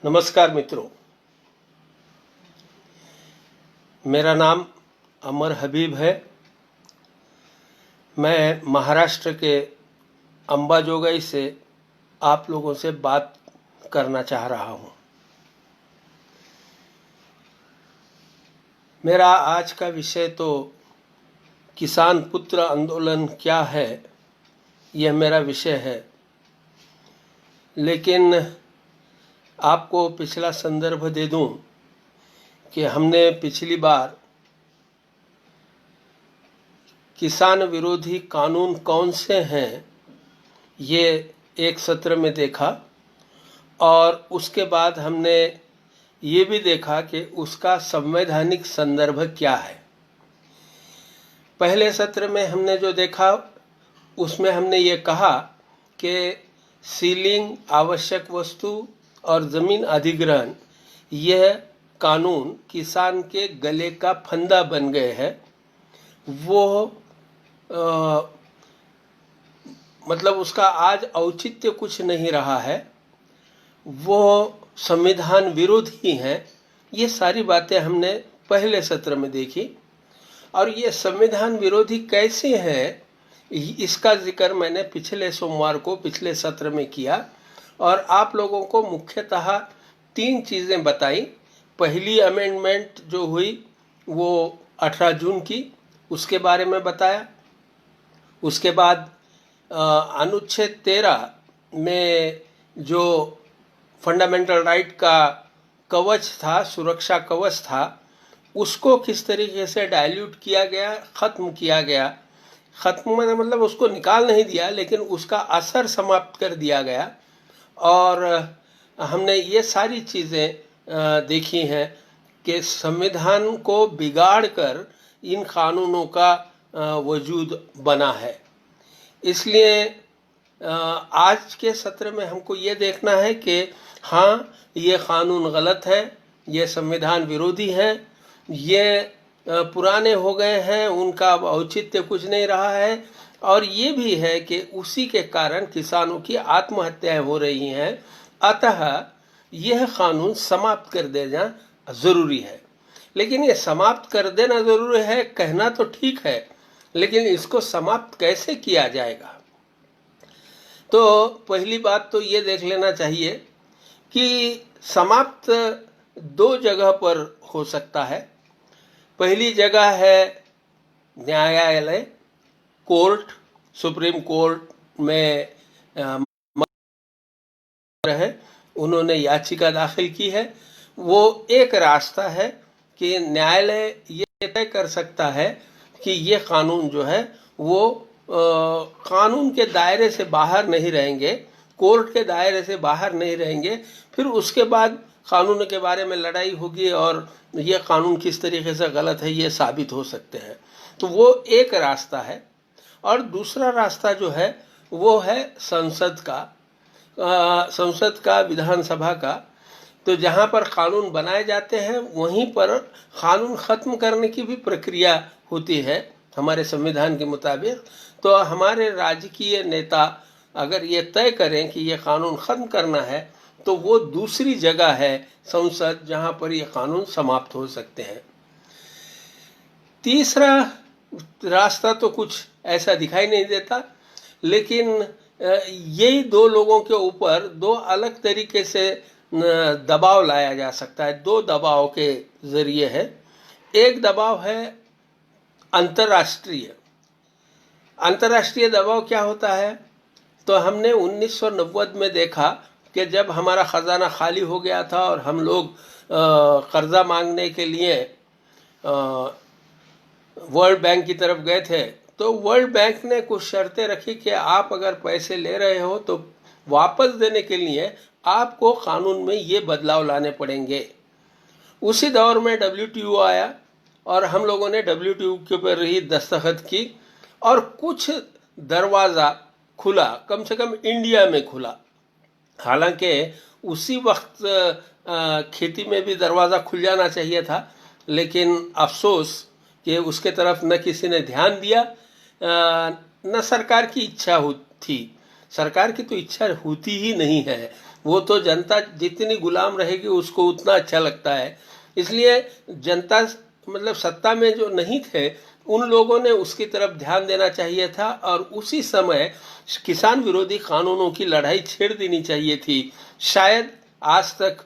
नमस्कार मित्रों, मेरा नाम अमर हबीब है। मैं महाराष्ट्र के अंबाजोगाई से आप लोगों से बात करना चाह रहा हूँ। मेरा आज का विषय तो किसान पुत्र आंदोलन क्या है, यह मेरा विषय है। लेकिन आपको पिछला संदर्भ दे दूं कि हमने पिछली बार किसान विरोधी कानून कौन से हैं ये एक सत्र में देखा, और उसके बाद हमने ये भी देखा कि उसका संवैधानिक संदर्भ क्या है। पहले सत्र में हमने जो देखा उसमें हमने ये कहा कि सीलिंग, आवश्यक वस्तु और ज़मीन अधिग्रहण यह कानून किसान के गले का फंदा बन गए हैं। वो मतलब उसका आज औचित्य कुछ नहीं रहा है, वो संविधान विरोधी हैं। ये सारी बातें हमने पहले सत्र में देखी, और ये संविधान विरोधी कैसे हैं इसका जिक्र मैंने पिछले सोमवार को पिछले सत्र में किया, और आप लोगों को मुख्यतः 3 चीज़ें बताई। पहली अमेंडमेंट जो हुई वो 18 जून की, उसके बारे में बताया। उसके बाद अनुच्छेद 13 में जो फंडामेंटल राइट का कवच था, सुरक्षा कवच था, उसको किस तरीके से डाइल्यूट किया गया, ख़त्म किया गया। ख़त्म मतलब उसको निकाल नहीं दिया, लेकिन उसका असर समाप्त कर दिया गया। और हमने ये सारी चीज़ें देखी हैं कि संविधान को बिगाड़ कर इन कानूनों का वजूद बना है। इसलिए आज के सत्र में हमको ये देखना है कि हाँ, ये कानून गलत है, ये संविधान विरोधी है, ये पुराने हो गए हैं, उनका अब औचित्य कुछ नहीं रहा है, और ये भी है कि उसी के कारण किसानों की आत्महत्याएं हो रही हैं। अतः यह कानून समाप्त कर देना ज़रूरी है। लेकिन ये समाप्त कर देना ज़रूरी है कहना तो ठीक है, लेकिन इसको समाप्त कैसे किया जाएगा? तो पहली बात तो ये देख लेना चाहिए कि समाप्त 2 जगह पर हो सकता है। पहली जगह है न्यायालय, कोर्ट, सुप्रीम कोर्ट में है, उन्होंने याचिका दाखिल की है। वो एक रास्ता है कि न्यायालय ये तय कर सकता है कि ये कानून जो है वो कानून के दायरे से बाहर नहीं रहेंगे, कोर्ट के दायरे से बाहर नहीं रहेंगे। फिर उसके बाद कानून के बारे में लड़ाई होगी और ये कानून किस तरीके से गलत है ये साबित हो सकते हैं। तो वो एक रास्ता है। और दूसरा रास्ता जो है वो है संसद का, विधानसभा का। तो जहाँ पर कानून बनाए जाते हैं वहीं पर कानून ख़त्म करने की भी प्रक्रिया होती है हमारे संविधान के मुताबिक। तो हमारे राजकीय नेता अगर ये तय करें कि ये कानून ख़त्म करना है, तो वो दूसरी जगह है संसद, जहाँ पर ये कानून समाप्त हो सकते हैं। तीसरा रास्ता तो कुछ ऐसा दिखाई नहीं देता, लेकिन यही 2 लोगों के ऊपर 2 अलग तरीके से दबाव लाया जा सकता है। 2 दबाव के जरिए है। एक दबाव है अंतर्राष्ट्रीय दबाव। क्या होता है? तो हमने 1990 में देखा कि जब हमारा ख़जाना खाली हो गया था और हम लोग कर्जा मांगने के लिए वर्ल्ड बैंक की तरफ गए थे, तो वर्ल्ड बैंक ने कुछ शर्तें रखी कि आप अगर पैसे ले रहे हो तो वापस देने के लिए आपको कानून में ये बदलाव लाने पड़ेंगे। उसी दौर में WTO आया और हम लोगों ने WTO के ऊपर ही दस्तखत की, और कुछ दरवाज़ा खुला, कम से कम इंडिया में खुला। हालांकि उसी वक्त खेती में भी दरवाज़ा खुल जाना चाहिए था, लेकिन अफसोस कि उसके तरफ न किसी ने ध्यान दिया, न सरकार की इच्छा थी। सरकार की तो इच्छा होती ही नहीं है वो तो जनता जितनी गुलाम रहेगी उसको उतना अच्छा लगता है। इसलिए जनता मतलब सत्ता में जो नहीं थे उन लोगों ने उसकी तरफ ध्यान देना चाहिए था और उसी समय किसान विरोधी कानूनों की लड़ाई छेड़ देनी चाहिए थी। शायद आज तक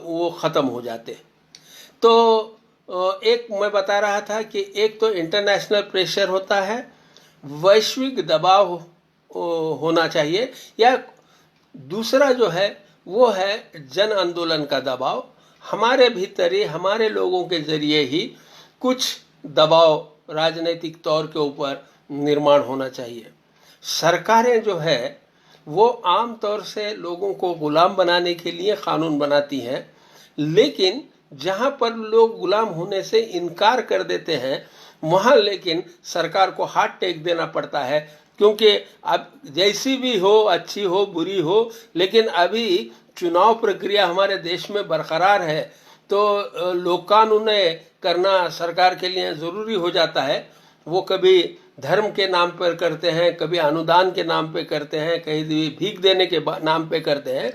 वो ख़त्म हो जाते। तो एक मैं बता रहा था कि एक तो इंटरनेशनल प्रेशर होता है, वैश्विक दबाव होना चाहिए, या दूसरा जो है वो है जन आंदोलन का दबाव। हमारे भीतर ही हमारे लोगों के जरिए ही कुछ दबाव राजनीतिक तौर के ऊपर निर्माण होना चाहिए। सरकारें जो है वो आम तौर से लोगों को गुलाम बनाने के लिए कानून बनाती हैं, लेकिन जहां पर लोग गुलाम होने से इनकार कर देते हैं वहां लेकिन सरकार को हाथ टेक देना पड़ता है, क्योंकि अब जैसी भी हो, अच्छी हो बुरी हो, लेकिन अभी चुनाव प्रक्रिया हमारे देश में बरकरार है, तो लोक कानून करना सरकार के लिए ज़रूरी हो जाता है। वो कभी धर्म के नाम पर करते हैं, कभी अनुदान के नाम पे करते हैं, कहीं भीख देने के नाम पे करते हैं।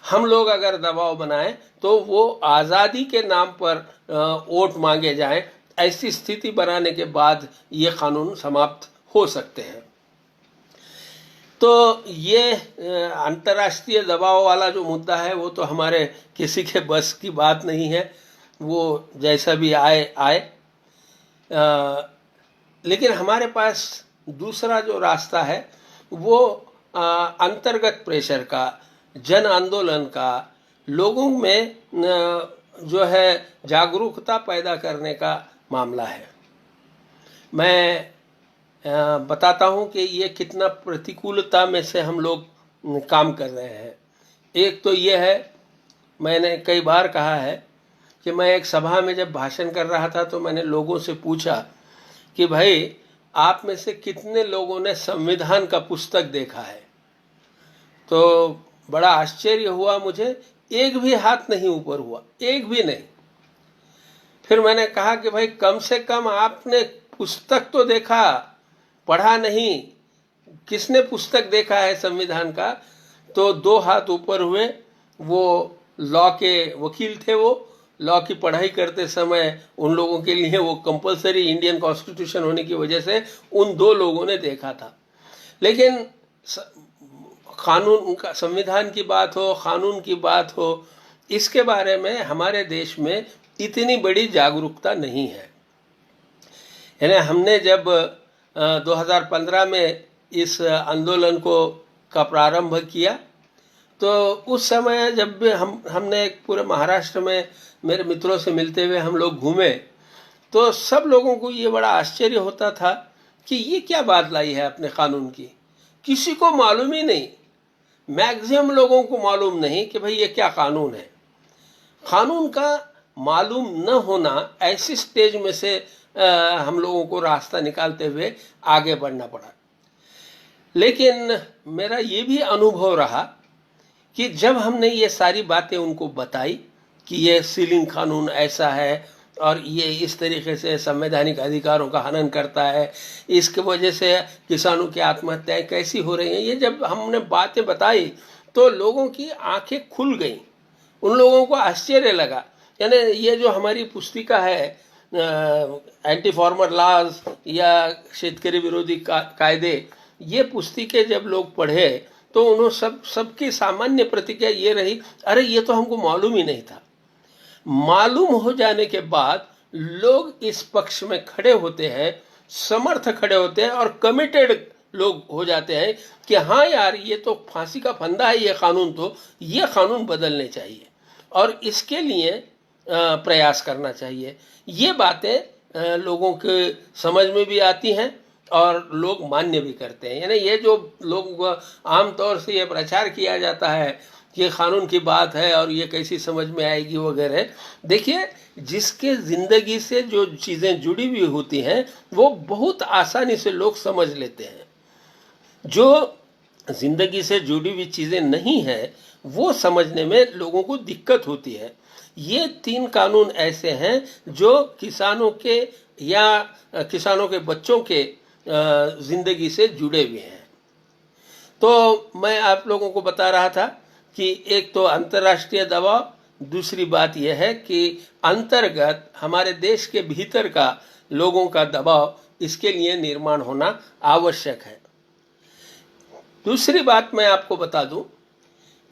हम लोग अगर दबाव बनाएं तो वो आज़ादी के नाम पर वोट मांगे जाएं, ऐसी स्थिति बनाने के बाद ये कानून समाप्त हो सकते हैं। तो ये अंतर्राष्ट्रीय दबाव वाला जो मुद्दा है वो तो हमारे किसी के बस की बात नहीं है, वो जैसा भी आए। लेकिन हमारे पास दूसरा जो रास्ता है वो अंतर्गत प्रेशर का, जन आंदोलन का, लोगों में जो है जागरूकता पैदा करने का मामला है। मैं बताता हूं कि ये कितना प्रतिकूलता में से हम लोग काम कर रहे हैं। एक तो ये है, मैंने कई बार कहा है कि मैं एक सभा में जब भाषण कर रहा था तो मैंने लोगों से पूछा कि भाई आप में से कितने लोगों ने संविधान का पुस्तक देखा है। तो बड़ा आश्चर्य हुआ मुझे, एक भी हाथ नहीं ऊपर हुआ, एक भी नहीं। फिर मैंने कहा कि भाई कम से कम आपने पुस्तक तो देखा, पढ़ा नहीं। किसने पुस्तक देखा है संविधान का? तो 2 हाथ ऊपर हुए। वो लॉ के वकील थे, वो लॉ की पढ़ाई करते समय उन लोगों के लिए वो कंपलसरी इंडियन कॉन्स्टिट्यूशन होने की वजह से उन 2 लोगों ने देखा था। लेकिन कानून का, संविधान की बात हो, कानून की बात हो, इसके बारे में हमारे देश में इतनी बड़ी जागरूकता नहीं है। यानी हमने जब 2015 में इस आंदोलन का प्रारंभ किया तो उस समय जब भी हमने पूरे महाराष्ट्र में मेरे मित्रों से मिलते हुए हम लोग घूमे तो सब लोगों को ये बड़ा आश्चर्य होता था कि ये क्या बात लाई है अपने कानून की। किसी को मालूम ही नहीं, मैक्सिमम लोगों को मालूम नहीं कि भाई ये क्या कानून है। कानून का मालूम न होना ऐसी स्टेज में से हम लोगों को रास्ता निकालते हुए आगे बढ़ना पड़ा। लेकिन मेरा ये भी अनुभव रहा कि जब हमने ये सारी बातें उनको बताई कि ये सीलिंग कानून ऐसा है और ये इस तरीके से संवैधानिक अधिकारों का हनन करता है, इसकी वजह से किसानों की आत्महत्याएं कैसी हो रही हैं, ये जब हमने बातें बताई तो लोगों की आंखें खुल गईं। उन लोगों को आश्चर्य लगा। यानी ये जो हमारी पुस्तिका है एंटी फार्मर लॉज या शेतकरी विरोधी कायदे, ये पुस्तिकें जब लोग पढ़े तो उन्होंने सबकी सामान्य प्रतिक्रिया ये रही, अरे ये तो हमको मालूम ही नहीं था। मालूम हो जाने के बाद लोग इस पक्ष में खड़े होते हैं, समर्थ खड़े होते हैं और कमिटेड लोग हो जाते हैं कि हाँ यार ये तो फांसी का फंदा है, ये कानून तो, ये कानून बदलने चाहिए और इसके लिए प्रयास करना चाहिए। ये बातें लोगों के समझ में भी आती हैं और लोग मान्य भी करते हैं। यानी ये जो लोग आमतौर से ये प्रचार किया जाता है कि कानून की बात है और ये कैसी समझ में आएगी वगैरह, देखिए जिसके ज़िंदगी से जो चीज़ें जुड़ी हुई होती हैं वो बहुत आसानी से लोग समझ लेते हैं। जो ज़िंदगी से जुड़ी हुई चीज़ें नहीं हैं वो समझने में लोगों को दिक्कत होती है। ये 3 कानून ऐसे हैं जो किसानों के या किसानों के बच्चों के ज़िंदगी से जुड़े हुए हैं। तो मैं आप लोगों को बता रहा था कि एक तो अंतर्राष्ट्रीय दबाव, दूसरी बात यह है कि अंतर्गत हमारे देश के भीतर का लोगों का दबाव, इसके लिए निर्माण होना आवश्यक है। दूसरी बात मैं आपको बता दूं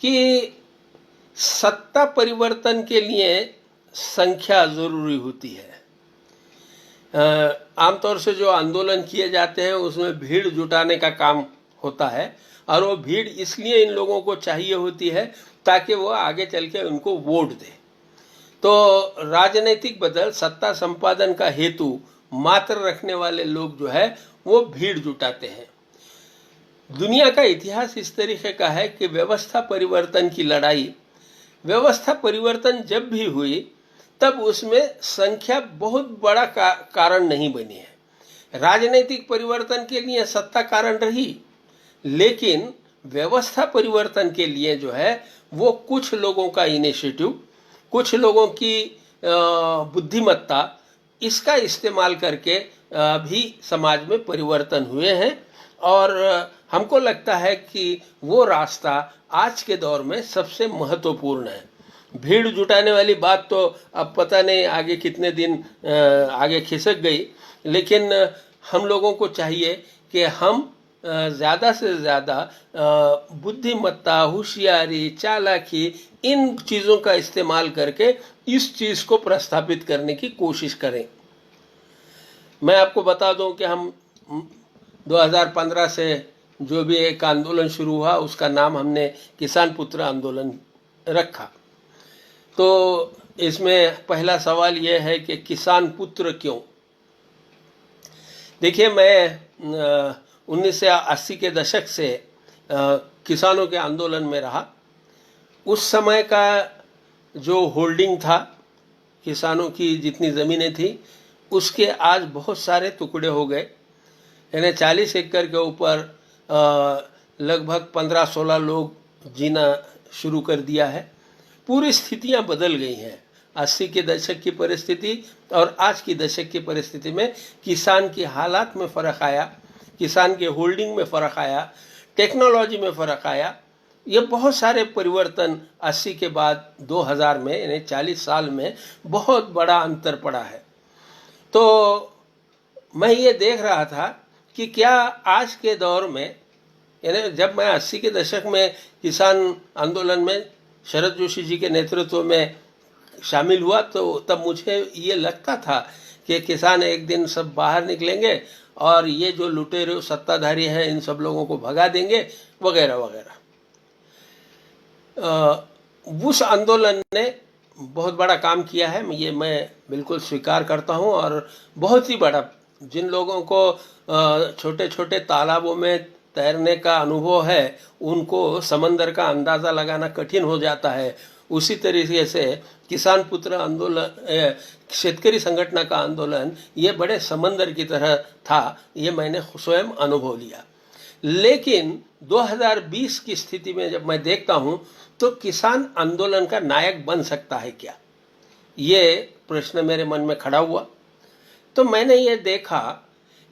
कि सत्ता परिवर्तन के लिए संख्या जरूरी होती है। आमतौर से जो आंदोलन किए जाते हैं उसमें भीड़ जुटाने का काम होता है, और वो भीड़ इसलिए इन लोगों को चाहिए होती है ताकि वो आगे चल के उनको वोट दे। तो राजनीतिक बदल, सत्ता संपादन का हेतु मात्र रखने वाले लोग जो है वो भीड़ जुटाते हैं। दुनिया का इतिहास इस तरीके का है कि व्यवस्था परिवर्तन की लड़ाई, व्यवस्था परिवर्तन जब भी हुई तब उसमें संख्या बहुत बड़ा कारण नहीं बनी है। राजनीतिक परिवर्तन के लिए सत्ता कारण रही, लेकिन व्यवस्था परिवर्तन के लिए जो है वो कुछ लोगों का इनिशिएटिव, कुछ लोगों की बुद्धिमत्ता, इसका इस्तेमाल करके भी समाज में परिवर्तन हुए हैं। और हमको लगता है कि वो रास्ता आज के दौर में सबसे महत्वपूर्ण है। भीड़ जुटाने वाली बात तो अब पता नहीं आगे कितने दिन आगे खिसक गई, लेकिन हम लोगों को चाहिए कि हम ज़्यादा से ज़्यादा बुद्धिमत्ता, होशियारी, चालाकी, इन चीज़ों का इस्तेमाल करके इस चीज़ को प्रस्थापित करने की कोशिश करें। मैं आपको बता दूं कि हम 2015 से जो भी एक आंदोलन शुरू हुआ उसका नाम हमने किसान पुत्र आंदोलन रखा। तो इसमें पहला सवाल यह है कि किसान पुत्र क्यों? देखिए, मैं 1980 के दशक से किसानों के आंदोलन में रहा। उस समय का जो होल्डिंग था, किसानों की जितनी ज़मीनें थी उसके आज बहुत सारे टुकड़े हो गए। यानी 40 एकड़ के ऊपर लगभग 15-16 लोग जीना शुरू कर दिया है। पूरी स्थितियां बदल गई हैं। 80 के दशक की परिस्थिति और आज की दशक की परिस्थिति में किसान की हालात में फ़र्क आया, किसान के होल्डिंग में फ़र्क आया, टेक्नोलॉजी में फ़र्क आया। ये बहुत सारे परिवर्तन 80 के बाद 2000 में, यानी 40 साल में बहुत बड़ा अंतर पड़ा है। तो मैं ये देख रहा था कि क्या आज के दौर में, यानी जब मैं 80 के दशक में किसान आंदोलन में शरद जोशी जी के नेतृत्व में शामिल हुआ, तो तब मुझे ये लगता था कि किसान एक दिन सब बाहर निकलेंगे और ये जो लुटेरे सत्ताधारी हैं इन सब लोगों को भगा देंगे वगैरह वगैरह। उस आंदोलन ने बहुत बड़ा काम किया है, ये मैं बिल्कुल स्वीकार करता हूँ। और बहुत ही बड़ा, जिन लोगों को छोटे छोटे तालाबों में तैरने का अनुभव है उनको समंदर का अंदाज़ा लगाना कठिन हो जाता है। उसी तरीके से किसान पुत्र आंदोलन, शेतकरी संगठन का आंदोलन, ये बड़े समंदर की तरह था, ये मैंने स्वयं अनुभव लिया। लेकिन 2020 की स्थिति में जब मैं देखता हूँ तो किसान आंदोलन का नायक बन सकता है क्या, ये प्रश्न मेरे मन में खड़ा हुआ। तो मैंने ये देखा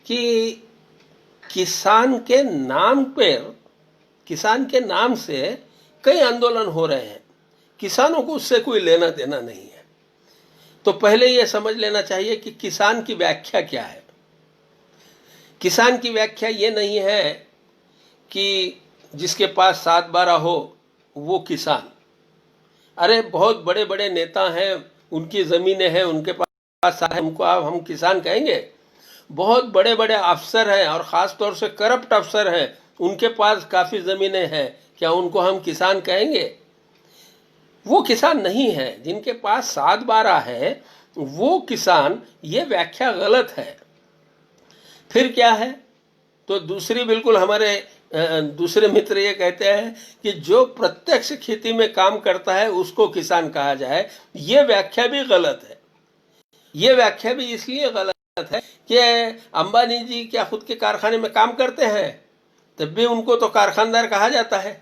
कि किसान के नाम पर, किसान के नाम से कई आंदोलन हो रहे हैं, किसानों को उससे कोई लेना देना नहीं है। तो पहले ये समझ लेना चाहिए कि किसान की व्याख्या क्या है। किसान की व्याख्या ये नहीं है कि जिसके पास 7-12 हो वो किसान। अरे बहुत बड़े बड़े नेता हैं, उनकी ज़मीनें हैं, उनके पास है, उनको आप हम किसान कहेंगे? बहुत बड़े बड़े अफसर हैं और ख़ास तौर से करप्ट अफसर हैं, उनके पास काफ़ी ज़मीनें हैं, क्या उनको हम किसान कहेंगे? वो किसान नहीं है। जिनके पास 7-12 है वो किसान, ये व्याख्या गलत है। फिर क्या है? तो दूसरी, बिल्कुल हमारे दूसरे मित्र ये कहते हैं कि जो प्रत्यक्ष खेती में काम करता है उसको किसान कहा जाए। ये व्याख्या भी गलत है। ये व्याख्या भी इसलिए गलत है कि अंबानी जी क्या खुद के कारखाने में काम करते हैं? तब भी उनको तो कारखानदार कहा जाता है।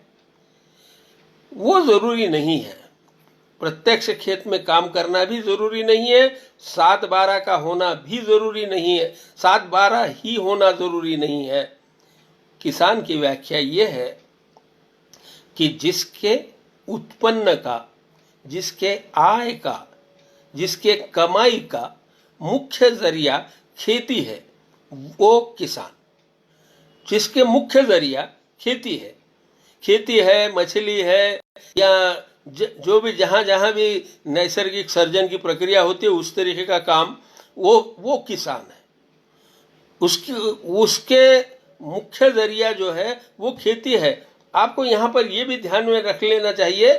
वो ज़रूरी नहीं है। प्रत्यक्ष खेत में काम करना भी ज़रूरी नहीं है, 7-12 का होना भी ज़रूरी नहीं है, 7-12 ही होना ज़रूरी नहीं है। किसान की व्याख्या ये है कि जिसके उत्पन्न का, जिसके आय का, जिसके कमाई का मुख्य जरिया खेती है, वो किसान, जिसके मुख्य जरिया खेती है, मछली है, या जो भी जहां जहां भी नैसर्गिक सर्जन की प्रक्रिया होती है उस तरीके का काम, वो किसान है। उसके मुख्य जरिया जो है वो खेती है। आपको यहाँ पर ये भी ध्यान में रख लेना चाहिए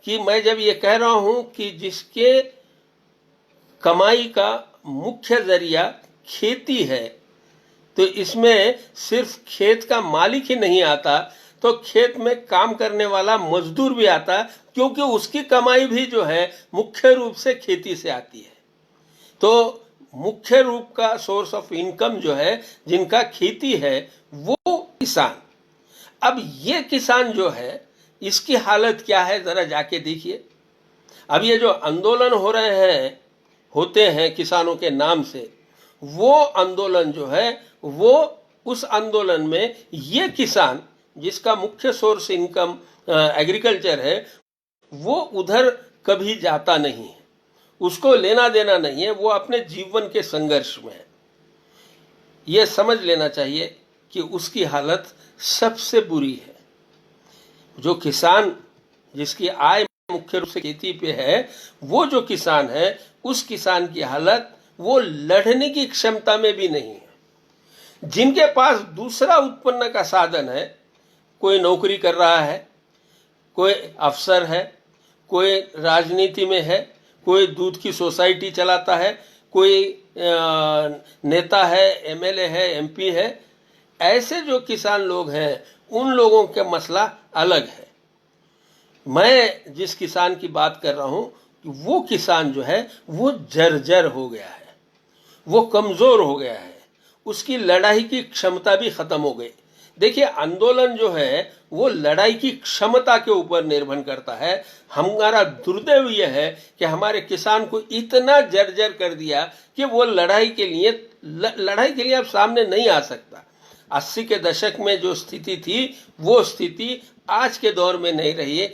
कि मैं जब ये कह रहा हूं कि जिसके कमाई का मुख्य जरिया खेती है, तो इसमें सिर्फ खेत का मालिक ही नहीं आता, तो खेत में काम करने वाला मजदूर भी आता, क्योंकि उसकी कमाई भी जो है मुख्य रूप से खेती से आती है। तो मुख्य रूप का सोर्स ऑफ इनकम जो है जिनका खेती है वो किसान। अब ये किसान जो है इसकी हालत क्या है जरा जाके देखिए। अब ये जो आंदोलन होते हैं किसानों के नाम से, वो आंदोलन जो है वो उस आंदोलन में ये किसान जिसका मुख्य सोर्स इनकम एग्रीकल्चर है वो उधर कभी जाता नहीं है, उसको लेना देना नहीं है, वो अपने जीवन के संघर्ष में है। ये समझ लेना चाहिए कि उसकी हालत सबसे बुरी है। जो किसान जिसकी आय मुख्य रूप से खेती पे है, वो जो किसान है उस किसान की हालत वो लड़ने की क्षमता में भी नहीं है। जिनके पास दूसरा उत्पन्न का साधन है, कोई नौकरी कर रहा है, कोई अफसर है, कोई राजनीति में है, कोई दूध की सोसाइटी चलाता है, कोई नेता है, एमएलए है, एमपी है, ऐसे जो किसान लोग हैं उन लोगों का मसला अलग है। मैं जिस किसान की बात कर रहा हूं वो किसान जो है वो जर्जर हो गया है, वो कमजोर हो गया है, उसकी लड़ाई की क्षमता भी खत्म हो गई। देखिए, आंदोलन जो है वो लड़ाई की क्षमता के ऊपर निर्भर करता है। हमारा दुर्दैव यह है कि हमारे किसान को इतना जर्जर कर दिया कि वो लड़ाई के लिए अब सामने नहीं आ सकता। 80 के दशक में जो स्थिति थी वो स्थिति आज के दौर में नहीं रही है।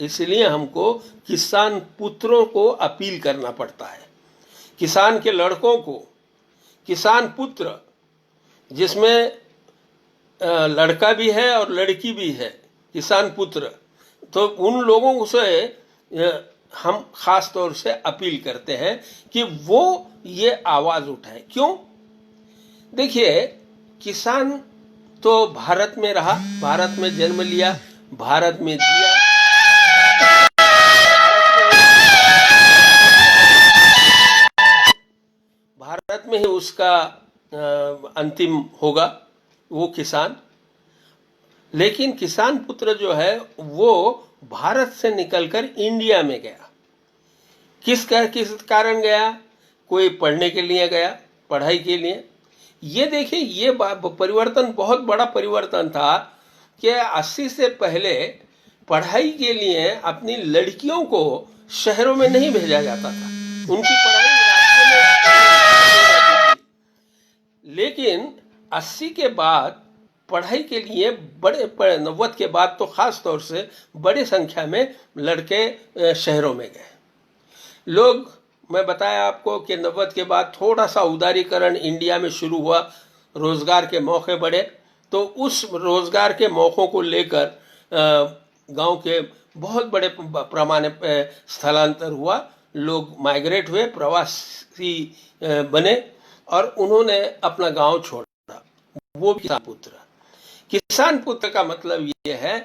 इसलिए हमको किसान पुत्रों को अपील करना पड़ता है, किसान के लड़कों को, किसान पुत्र जिसमें लड़का भी है और लड़की भी है, किसान पुत्र, तो उन लोगों से हम खास तौर से अपील करते हैं कि वो ये आवाज उठाए। क्यों? देखिए, किसान तो भारत में रहा, भारत में जन्म लिया, भारत में जिया, भारत में ही उसका अंतिम होगा वो किसान। लेकिन किसान पुत्र जो है वो भारत से निकलकर इंडिया में गया। किस कारण गया? कोई पढ़ने के लिए गया, पढ़ाई के लिए। ये देखिए, ये परिवर्तन बहुत बड़ा परिवर्तन था कि 80 से पहले पढ़ाई के लिए अपनी लड़कियों को शहरों में नहीं भेजा जाता था, उनकी पढ़ाई रास्ते में। लेकिन 80 के बाद पढ़ाई के लिए 90 के बाद तो खास तौर से बड़ी संख्या में लड़के शहरों में गए। लोग, मैं बताया आपको कि 90 के बाद थोड़ा सा उदारीकरण इंडिया में शुरू हुआ, रोजगार के मौके बढ़े, तो उस रोजगार के मौक़ों को लेकर गांव के बहुत बड़े पैमाने पे स्थलांतर हुआ, लोग माइग्रेट हुए, प्रवासी बने और उन्होंने अपना गांव छोड़ा। वो किसान पुत्र का मतलब ये है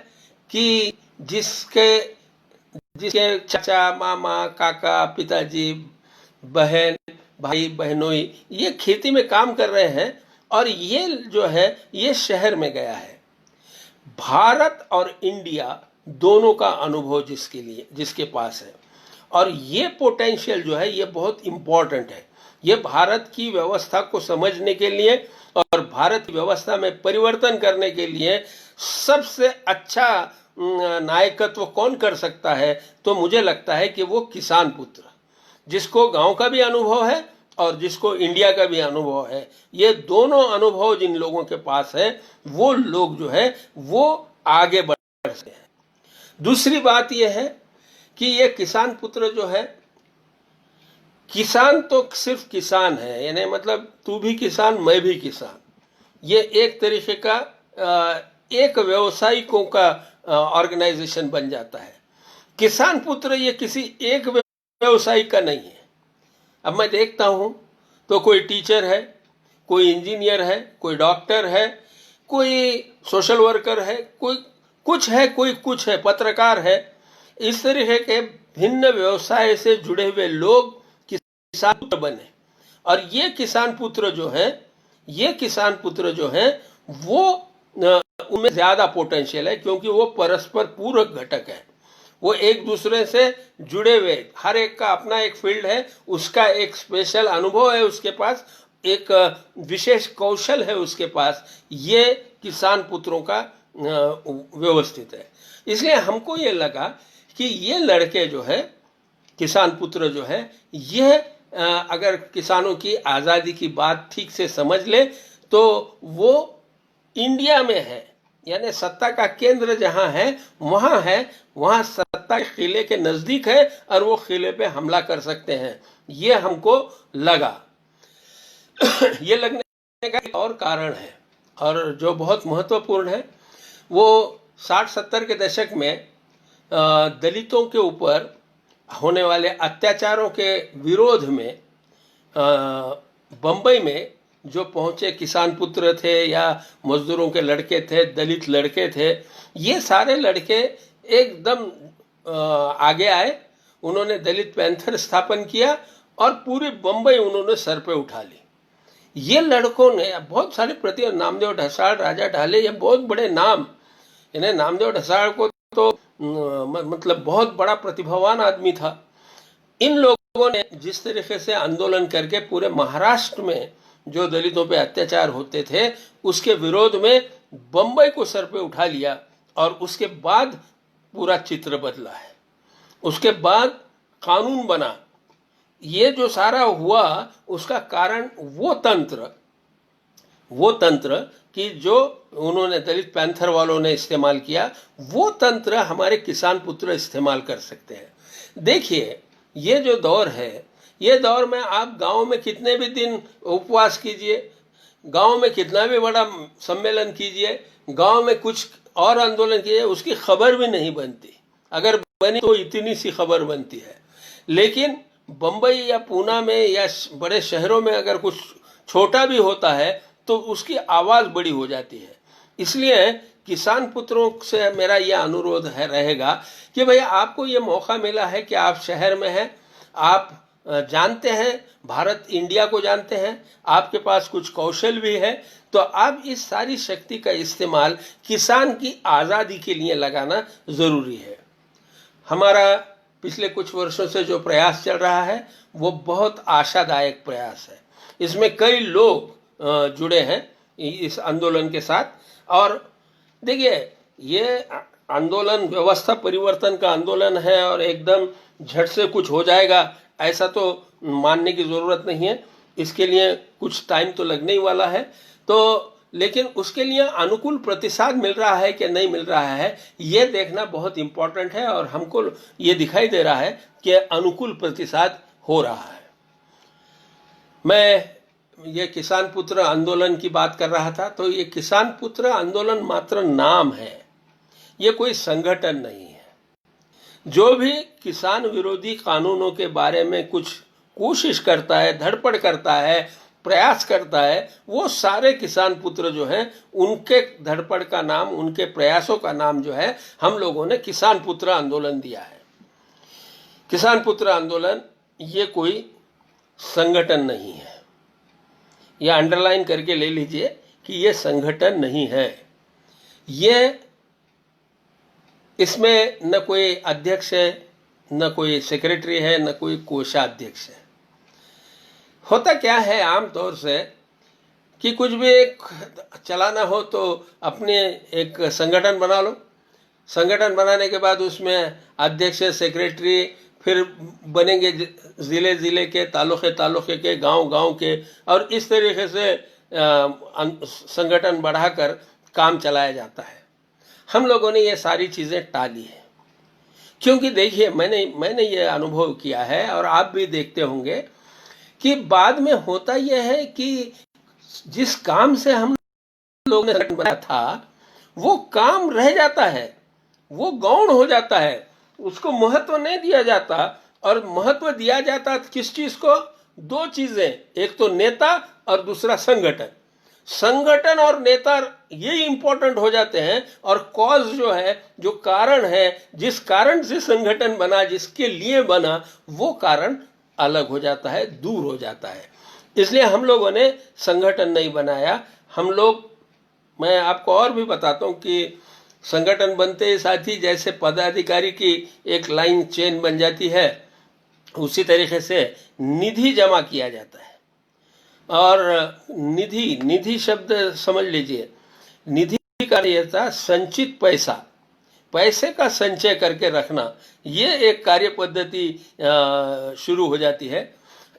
कि जिसके चाचा, मामा, काका, पिताजी, बहन, भाई, बहनोई ये खेती में काम कर रहे हैं और ये जो है ये शहर में गया है। भारत और इंडिया दोनों का अनुभव जिसके पास है, और ये पोटेंशियल जो है ये बहुत इंपॉर्टेंट है। ये भारत की व्यवस्था को समझने के लिए और भारत की व्यवस्था में परिवर्तन करने के लिए सबसे अच्छा नायकत्व कौन कर सकता है? तो मुझे लगता है कि वो किसान पुत्र, जिसको गांव का भी अनुभव है और जिसको इंडिया का भी अनुभव है। ये दोनों अनुभव जिन लोगों के पास है वो लोग जो है वो आगे बढ़ कर सकते हैं। दूसरी बात यह है कि ये किसान पुत्र जो है, किसान तो सिर्फ किसान है, यानी मतलब तू भी किसान मैं भी किसान, ये एक तरीके का एक व्यवसायिकों का ऑर्गेनाइजेशन बन जाता है। किसान पुत्र ये किसी एक व्यवसायी का नहीं है। अब मैं देखता हूं तो कोई टीचर है, कोई इंजीनियर है, कोई डॉक्टर है, कोई सोशल वर्कर है, कोई कुछ है, कोई कुछ है, पत्रकार है। इस तरीके के भिन्न व्यवसाय से जुड़े हुए लोग किसान पुत्र बने। और ये किसान पुत्र जो है, ये किसान पुत्र जो है वो उनमें ज्यादा पोटेंशियल है, क्योंकि वो परस्पर पूरक घटक है। वो एक दूसरे से जुड़े हुए, हर एक का अपना एक फील्ड है, उसका एक स्पेशल अनुभव है, उसके पास एक विशेष कौशल है उसके पास। ये किसान पुत्रों का व्यवस्थित है। इसलिए हमको ये लगा कि ये लड़के जो है, किसान पुत्र जो है, ये अगर किसानों की आज़ादी की बात ठीक से समझ ले तो वो इंडिया में है, यानी सत्ता का केंद्र जहां है वहां है, वहां सत्ता के किले के नजदीक है और वो किले पे हमला कर सकते हैं। ये हमको लगा। ये लगने का एक और कारण है, और जो बहुत महत्वपूर्ण है, वो 60-70 के दशक में दलितों के ऊपर होने वाले अत्याचारों के विरोध में बम्बई में जो पहुंचे किसान पुत्र थे या मजदूरों के लड़के थे, दलित लड़के थे, ये सारे लड़के एकदम आगे आए। उन्होंने दलित पैंथर स्थापन किया और पूरी बम्बई उन्होंने सर पे उठा ली। ये लड़कों ने बहुत सारे प्रति, नामदेव ढसाल, राजा ढाले, ये बहुत बड़े नाम। इन्हें नामदेव ढसाल को तो मतलब बहुत बड़ा प्रतिभावान आदमी था। इन लोगों ने जिस तरीके से आंदोलन करके पूरे महाराष्ट्र में जो दलितों पे अत्याचार होते थे उसके विरोध में बम्बई को सर पे उठा लिया, और उसके बाद पूरा चित्र बदला है। उसके बाद कानून बना। ये जो सारा हुआ उसका कारण वो तंत्र कि जो उन्होंने दलित पैंथर वालों ने इस्तेमाल किया, वो तंत्र हमारे किसान पुत्र इस्तेमाल कर सकते हैं। देखिए, ये जो दौर है, ये दौर में आप गांव में कितने भी दिन उपवास कीजिए, गांव में कितना भी बड़ा सम्मेलन कीजिए, गांव में कुछ और आंदोलन कीजिए, उसकी खबर भी नहीं बनती। अगर बनी तो इतनी सी खबर बनती है। लेकिन बम्बई या पूना में या बड़े शहरों में अगर कुछ छोटा भी होता है तो उसकी आवाज़ बड़ी हो जाती है। इसलिए किसान पुत्रों से मेरा यह अनुरोध रहेगा कि भाई आपको ये मौका मिला है कि आप शहर में हैं, आप जानते हैं, भारत इंडिया को जानते हैं, आपके पास कुछ कौशल भी है, तो आप इस सारी शक्ति का इस्तेमाल किसान की आज़ादी के लिए लगाना ज़रूरी है। हमारा पिछले कुछ वर्षों से जो प्रयास चल रहा है वो बहुत आशादायक प्रयास है। इसमें कई लोग जुड़े हैं इस आंदोलन के साथ। और देखिए, ये आंदोलन व्यवस्था परिवर्तन का आंदोलन है और एकदम झट से कुछ हो जाएगा ऐसा तो मानने की ज़रूरत नहीं है। इसके लिए कुछ टाइम तो लगने ही वाला है। तो लेकिन उसके लिए अनुकूल प्रतिसाद मिल रहा है कि नहीं मिल रहा है, ये देखना बहुत इम्पोर्टेंट है। और हमको ये दिखाई दे रहा है कि अनुकूल प्रतिसाद हो रहा है। मैं ये किसान पुत्र आंदोलन की बात कर रहा था, तो ये किसान पुत्र आंदोलन मात्र नाम है, ये कोई संगठन नहीं है। जो भी किसान विरोधी कानूनों के बारे में कुछ कोशिश करता है, धड़पड़ करता है, प्रयास करता है, वो सारे किसान पुत्र जो हैं उनके धड़पड़ का नाम, उनके प्रयासों का नाम जो है हम लोगों ने किसान पुत्र आंदोलन दिया है। किसान पुत्र आंदोलन ये कोई संगठन नहीं है। यह अंडरलाइन करके ले लीजिए कि यह संगठन नहीं है। ये इसमें न कोई अध्यक्ष है, न कोई सेक्रेटरी है, न कोई कोषाध्यक्ष है। होता क्या है आमतौर से कि कुछ भी एक चलाना हो तो अपने एक संगठन बना लो। संगठन बनाने के बाद उसमें अध्यक्ष, सेक्रेटरी, फिर बनेंगे ज़िले ज़िले के, तालुके के, गांव के, और इस तरीके से संगठन बढ़ाकर काम चलाया जाता है। हम लोगों ने ये सारी चीज़ें टाली है। क्योंकि देखिए, मैंने ये अनुभव किया है और आप भी देखते होंगे कि बाद में होता यह है कि जिस काम से हम लोगों ने संगठन बनाया था वो काम रह जाता है, वो गौण हो जाता है, उसको महत्व नहीं दिया जाता। और महत्व दिया जाता किस चीज को? दो चीजें, एक तो नेता और दूसरा संगठन। संगठन और नेता ये इंपॉर्टेंट हो जाते हैं, और कॉज जो है, जो कारण है, जिस कारण से संगठन बना, जिसके लिए बना, वो कारण अलग हो जाता है, दूर हो जाता है। इसलिए हम लोगों ने संगठन नहीं बनाया। हम लोग, मैं आपको और भी बताता हूँ कि संगठन बनते ही साथ ही जैसे पदाधिकारी की एक लाइन चेन बन जाती है, उसी तरीके से निधि जमा किया जाता है। और निधि शब्द समझ लीजिए, निधि का ये था संचित पैसा, पैसे का संचय करके रखना, ये एक कार्य पद्धति शुरू हो जाती है।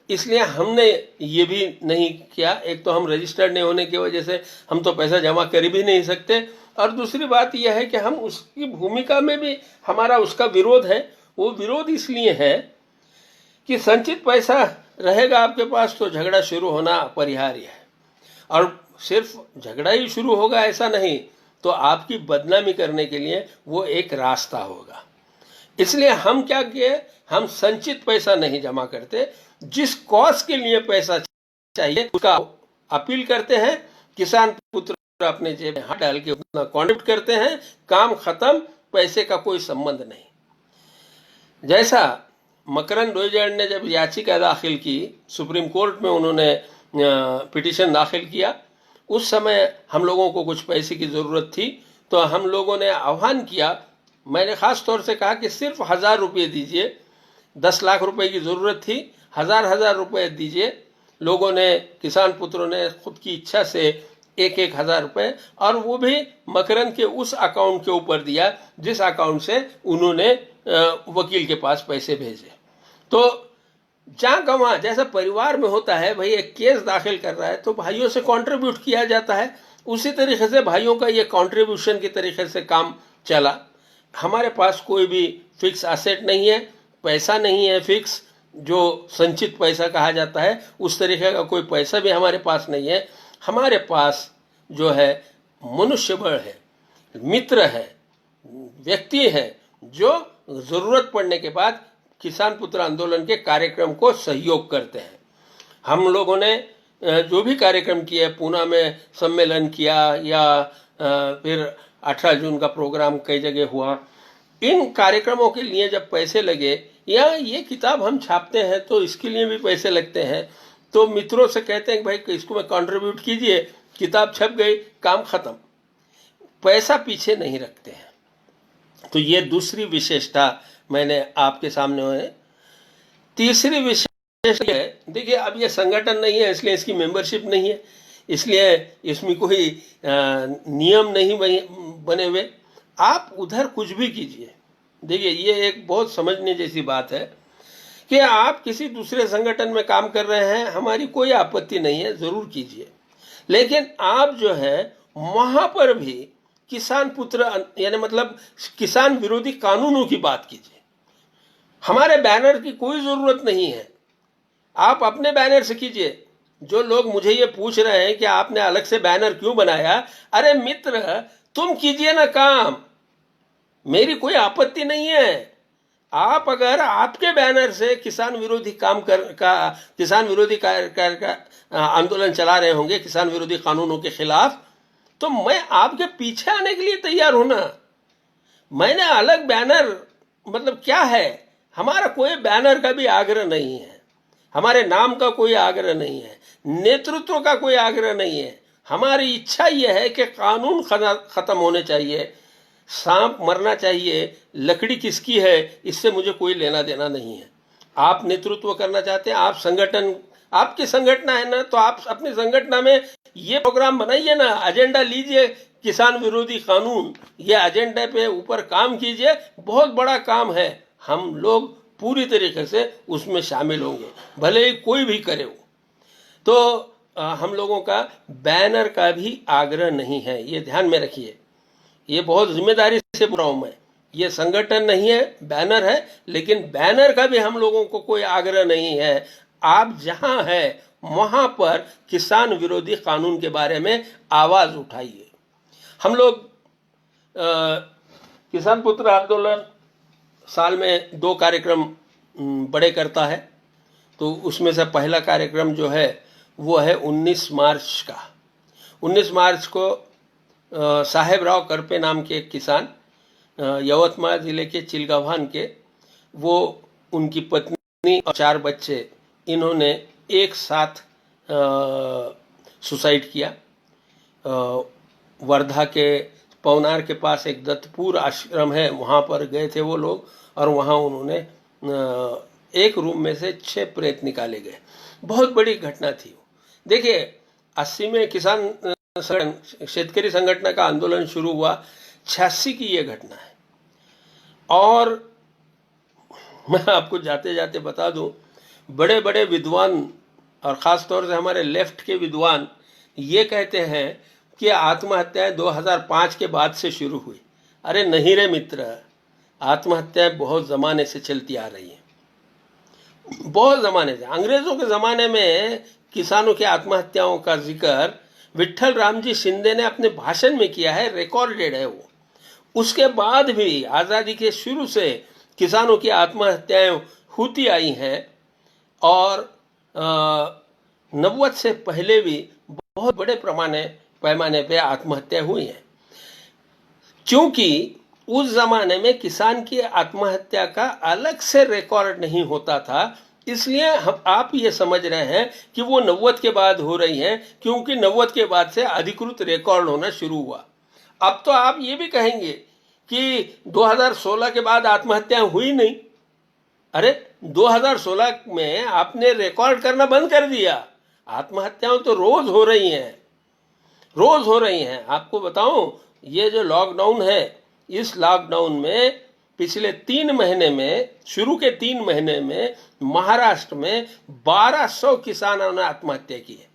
इसलिए हमने ये भी नहीं किया। एक तो हम रजिस्टर्ड नहीं होने की वजह से हम तो पैसा जमा कर भी नहीं सकते, और दूसरी बात यह है कि हम उसकी भूमिका में भी हमारा उसका विरोध है। वो विरोध इसलिए है कि संचित पैसा रहेगा आपके पास तो झगड़ा शुरू होना अपरिहार्य है, और सिर्फ झगड़ा ही शुरू होगा ऐसा नहीं, तो आपकी बदनामी करने के लिए वो एक रास्ता होगा। इसलिए हम क्या किए, हम संचित पैसा नहीं जमा करते। जिस कॉज के लिए पैसा चाहिए उसका अपील करते हैं, किसान पुत्र अपने जेब में हाथ डाल के उतना कॉन्ट्रीब्यूट करते हैं, काम खत्म, पैसे का कोई संबंध नहीं। जैसा मकरंद डोईजड़ ने जब याचिका दाखिल की सुप्रीम कोर्ट में, उन्होंने पिटीशन दाखिल किया, उस समय हम लोगों को कुछ पैसे की ज़रूरत थी, तो हम लोगों ने आह्वान किया। मैंने ख़ास तौर से कहा कि सिर्फ 1000 रुपये दीजिए, 10 लाख रुपए की ज़रूरत थी, 1000 रुपये दीजिए। लोगों ने, किसान पुत्रों ने खुद की इच्छा से 1,000 रुपये, और वो भी मकरंद के उस अकाउंट के ऊपर दिया जिस अकाउंट से उन्होंने वकील के पास पैसे भेजे। तो जहाँ का वहाँ, जैसा परिवार में होता है, भाई एक केस दाखिल कर रहा है तो भाइयों से कंट्रीब्यूट किया जाता है, उसी तरीके से भाइयों का ये कंट्रीब्यूशन की तरीके से काम चला। हमारे पास कोई भी फिक्स एसेट नहीं है, पैसा नहीं है फिक्स, जो संचित पैसा कहा जाता है, उस तरीके का कोई पैसा भी हमारे पास नहीं है। हमारे पास जो है मनुष्य बल है, मित्र है, व्यक्ति है, जो ज़रूरत पड़ने के बाद किसान पुत्र आंदोलन के कार्यक्रम को सहयोग करते हैं। हम लोगों ने जो भी कार्यक्रम किए, पूना में सम्मेलन किया, या फिर 18 जून का प्रोग्राम कई जगह हुआ, इन कार्यक्रमों के लिए जब पैसे लगे, या ये किताब हम छापते हैं तो इसके लिए भी पैसे लगते हैं, तो मित्रों से कहते हैं कि भाई इसको में कंट्रीब्यूट कीजिए, किताब छप गई, काम खत्म। पैसा पीछे नहीं रखते हैं। तो ये दूसरी विशेषता मैंने आपके सामने है। तीसरी विशेषता है, देखिए अब ये संगठन नहीं है इसलिए इसकी मेंबरशिप नहीं है, इसलिए इसमें कोई नियम नहीं बने हुए, आप उधर कुछ भी कीजिए। देखिए ये एक बहुत समझने जैसी बात है कि आप किसी दूसरे संगठन में काम कर रहे हैं, हमारी कोई आपत्ति नहीं है, जरूर कीजिए, लेकिन आप जो है वहां पर भी किसान पुत्र यानी मतलब किसान विरोधी कानूनों की बात कीजिए। हमारे बैनर की कोई जरूरत नहीं है, आप अपने बैनर से कीजिए। जो लोग मुझे ये पूछ रहे हैं कि आपने अलग से बैनर क्यों बनाया, अरे मित्र तुम कीजिए ना काम, मेरी कोई आपत्ति नहीं है। आप अगर आपके बैनर से किसान विरोधी किसान विरोधी का आंदोलन चला रहे होंगे, किसान विरोधी कानूनों के खिलाफ, तो मैं आपके पीछे आने के लिए तैयार हूं ना। मैंने अलग बैनर मतलब क्या है, हमारा कोई बैनर का भी आग्रह नहीं है, हमारे नाम का कोई आग्रह नहीं है, नेतृत्व का कोई आग्रह नहीं है। हमारी इच्छा यह है कि कानून खत्म होने चाहिए, सांप मरना चाहिए, लकड़ी किसकी है इससे मुझे कोई लेना देना नहीं है। आप नेतृत्व करना चाहते हैं, आप संगठन, आपकी संगठना है ना, तो आप अपनी संगठना में ये प्रोग्राम बनाइए ना, एजेंडा लीजिए किसान विरोधी कानून, ये एजेंडे पे ऊपर काम कीजिए, बहुत बड़ा काम है, हम लोग पूरी तरीके से उसमें शामिल होंगे, भले ही कोई भी करे हो। तो हम लोगों का बैनर का भी आग्रह नहीं है, ये ध्यान में रखिए। ये बहुत जिम्मेदारी से बोल रहा हूं मैं। ये संगठन नहीं है, बैनर है, लेकिन बैनर का भी हम लोगों को कोई आग्रह नहीं है। आप जहां है वहां पर किसान विरोधी कानून के बारे में आवाज उठाइए। हम लोग किसान पुत्र आंदोलन साल में 2 कार्यक्रम बड़े करता है। तो उसमें से पहला कार्यक्रम जो है वो है 19 मार्च का। 19 मार्च को साहेबराव करपे नाम के एक किसान, यवतमाळ जिले के चिलगावान के, वो उनकी पत्नी और 4 बच्चे, इन्होंने एक साथ सुसाइड किया। वर्धा के पवनार के पास एक दत्तपुर आश्रम है, वहाँ पर गए थे वो लोग, और वहाँ उन्होंने एक रूम में से 6 प्रेत निकाले गए। बहुत बड़ी घटना थी। देखिए 80 में किसान शेतकरी संगठन का आंदोलन शुरू हुआ, 86 की ये घटना है। और मैं आपको जाते जाते बता दूं, बड़े बड़े विद्वान और ख़ास तौर से हमारे लेफ्ट के विद्वान ये कहते हैं कि आत्महत्याएं 2005 के बाद से शुरू हुई। अरे नहीं रे मित्र, आत्महत्याएं बहुत ज़माने से चलती आ रही हैं, बहुत ज़माने से। अंग्रेज़ों के ज़माने में किसानों की आत्महत्याओं का जिक्र विट्ठल रामजी शिंदे ने अपने भाषण में किया है, रिकॉर्डेड है वो। उसके बाद भी आज़ादी के शुरू से किसानों की आत्महत्याएं होती आई हैं, और 90 से पहले भी बहुत बड़े पैमाने पे आत्महत्या हुई हैं। क्योंकि उस ज़माने में किसान की आत्महत्या का अलग से रिकॉर्ड नहीं होता था, इसलिए आप ये समझ रहे हैं कि वो 90 के बाद हो रही हैं, क्योंकि 90 के बाद से अधिकृत रिकॉर्ड होना शुरू हुआ। अब तो आप ये भी कहेंगे कि 2016 के बाद आत्महत्याएं हुई नहीं। अरे 2016 में आपने रिकॉर्ड करना बंद कर दिया। आत्महत्याएं तो रोज हो रही हैं, रोज हो रही हैं। आपको बताऊं, ये जो लॉकडाउन है, इस लॉकडाउन में पिछले 3 महीने में, शुरू के 3 महीने में महाराष्ट्र में 1200 किसानों ने आत्महत्या की है।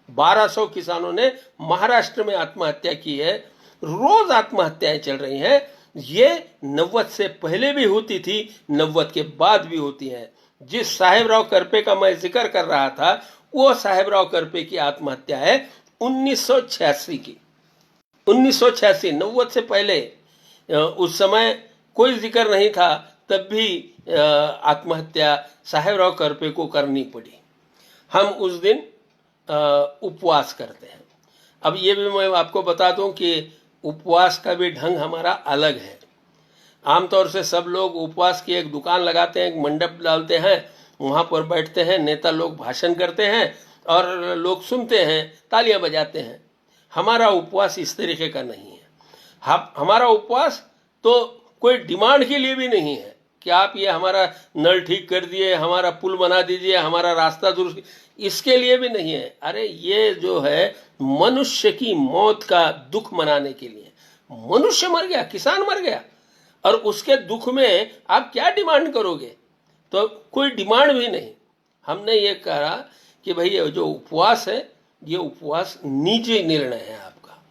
1200 किसानों ने महाराष्ट्र में आत्महत्या की है। रोज आत्महत्याएं चल रही हैं। ये 90 से पहले भी होती थी, 90 के बाद भी होती हैं। जिस साहेबराव करपे का मैं जिक्र कर रहा था, वो साहेबराव करपे की आत्महत्या है 1986 की। 1986, 90 से पहले, उस समय कोई जिक्र नहीं था, तब भी आत्महत्या साहेबराव करपे को करनी पड़ी। हम उस दिन उपवास करते हैं। अब ये भी मैं आपको बता दूं कि उपवास का भी ढंग हमारा अलग है। आमतौर से सब लोग उपवास की एक दुकान लगाते हैं, एक मंडप डालते हैं, वहाँ पर बैठते हैं, नेता लोग भाषण करते हैं और लोग सुनते हैं, तालियां बजाते हैं। हमारा उपवास इस तरीके का नहीं है। हमारा उपवास तो कोई डिमांड के लिए भी नहीं है कि आप ये हमारा नल ठीक कर दिए, हमारा पुल बना दीजिए, हमारा रास्ता दुरुस्त, इसके लिए भी नहीं है। अरे ये जो है मनुष्य की मौत का दुख मनाने के लिए। मनुष्य मर गया, किसान मर गया, और उसके दुख में आप क्या डिमांड करोगे? तो कोई डिमांड भी नहीं। हमने ये कहा कि भाई ये जो उपवास है, ये उपवास निजी निर्णय है आपका।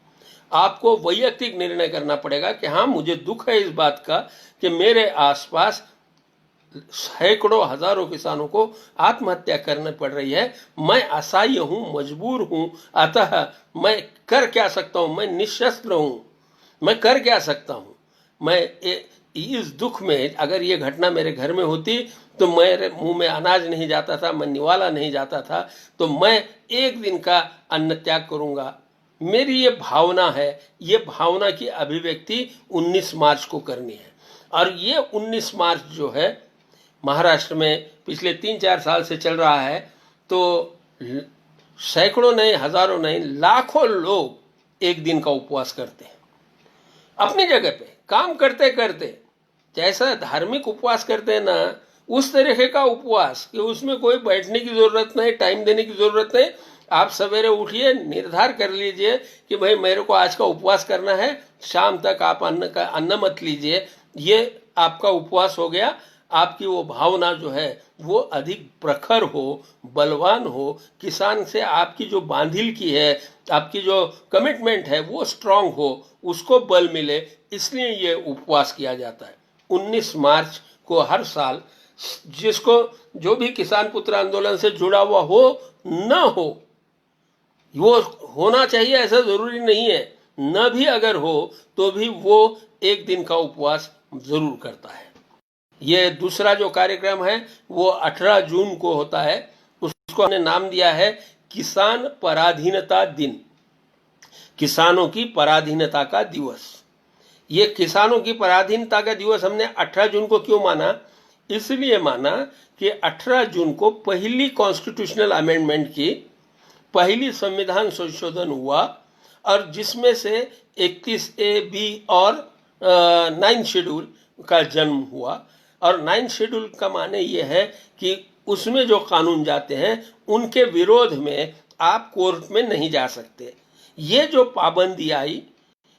आपको वैयक्तिक निर्णय करना पड़ेगा कि हाँ, मुझे दुख है इस बात का कि मेरे आसपास सैकड़ों हजारों किसानों को आत्महत्या करने पड़ रही है। मैं असहाय हूँ, मजबूर हूँ, अतः मैं कर क्या सकता हूँ? मैं निशस्त्र हूँ, मैं कर क्या सकता हूँ? मैं इस दुख में, अगर ये घटना मेरे घर में होती तो मेरे मुंह में अनाज नहीं जाता था, मैं निवाला नहीं जाता था, तो मैं एक दिन का अन्न त्याग करूँगा। मेरी ये भावना है, ये भावना की अभिव्यक्ति 19 मार्च को करनी है। और ये 19 मार्च जो है महाराष्ट्र में पिछले 3-4 साल से चल रहा है, तो सैकड़ों नहीं, हजारों नहीं, लाखों लोग एक दिन का उपवास करते हैं अपनी जगह पे, काम करते करते। जैसा धार्मिक उपवास करते हैं ना, उस तरीके का उपवास कि उसमें कोई बैठने की जरूरत नहीं, टाइम देने की जरूरत नहीं। आप सवेरे उठिए, निर्धार कर लीजिए कि भाई मेरे को आज का उपवास करना है, शाम तक आप अन्न मत लीजिए, ये आपका उपवास हो गया। आपकी वो भावना जो है वो अधिक प्रखर हो, बलवान हो, किसान से आपकी जो बांधिल की है, आपकी जो कमिटमेंट है वो स्ट्रांग हो, उसको बल मिले, इसलिए ये उपवास किया जाता है। 19 मार्च को हर साल जिसको जो भी किसान पुत्र आंदोलन से जुड़ा हुआ हो न हो, वो होना चाहिए ऐसा जरूरी नहीं है, न भी अगर हो तो भी वो एक दिन का उपवास जरूर करता है। ये दूसरा जो कार्यक्रम है वो 18 जून को होता है, उसको हमने नाम दिया है किसान पराधीनता दिन, किसानों की पराधीनता का दिवस। ये किसानों की पराधीनता का दिवस हमने 18 जून को क्यों माना? इसलिए माना कि 18 जून को पहली कॉन्स्टिट्यूशनल अमेंडमेंट की पहली संविधान संशोधन हुआ, और जिसमें से 31A(b) और 9 शेड्यूल का जन्म हुआ। और 9 शेड्यूल का माने ये है कि उसमें जो कानून जाते हैं उनके विरोध में आप कोर्ट में नहीं जा सकते। ये जो पाबंदी आई,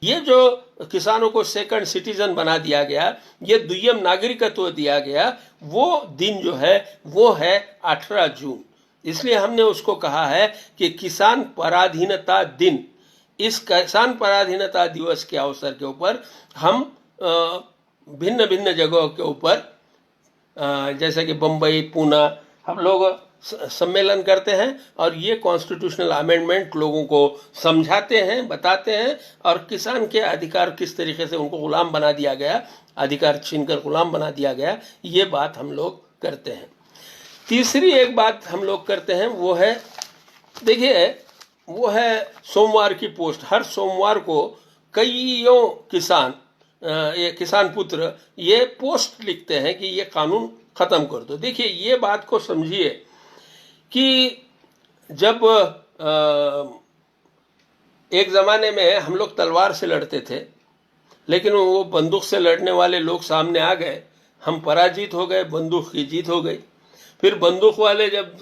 ये जो किसानों को सेकंड सिटीजन बना दिया गया, ये द्वितीय नागरिकत्व दिया गया, वो दिन जो है वो है 18 जून। इसलिए हमने उसको कहा है कि किसान पराधीनता दिन। इस किसान पराधीनता दिवस के अवसर के ऊपर हम भिन्न भिन्न जगहों के ऊपर जैसे कि बम्बई, पूना, हम लोग सम्मेलन करते हैं और ये कॉन्स्टिट्यूशनल अमेंडमेंट लोगों को समझाते हैं, बताते हैं, और किसान के अधिकार किस तरीके से उनको गुलाम बना दिया गया, अधिकार छीनकर गुलाम बना दिया गया, ये बात हम लोग करते हैं। तीसरी एक बात हम लोग करते हैं वो है, देखिए, वो है सोमवार की पोस्ट। हर सोमवार को कईयों किसान, ये किसान पुत्र ये पोस्ट लिखते हैं कि ये कानून खत्म कर दो। देखिए, ये बात को समझिए कि जब एक ज़माने में हम लोग तलवार से लड़ते थे, लेकिन वो बंदूक से लड़ने वाले लोग सामने आ गए, हम पराजित हो गए, बंदूक की जीत हो गई। फिर बंदूक वाले जब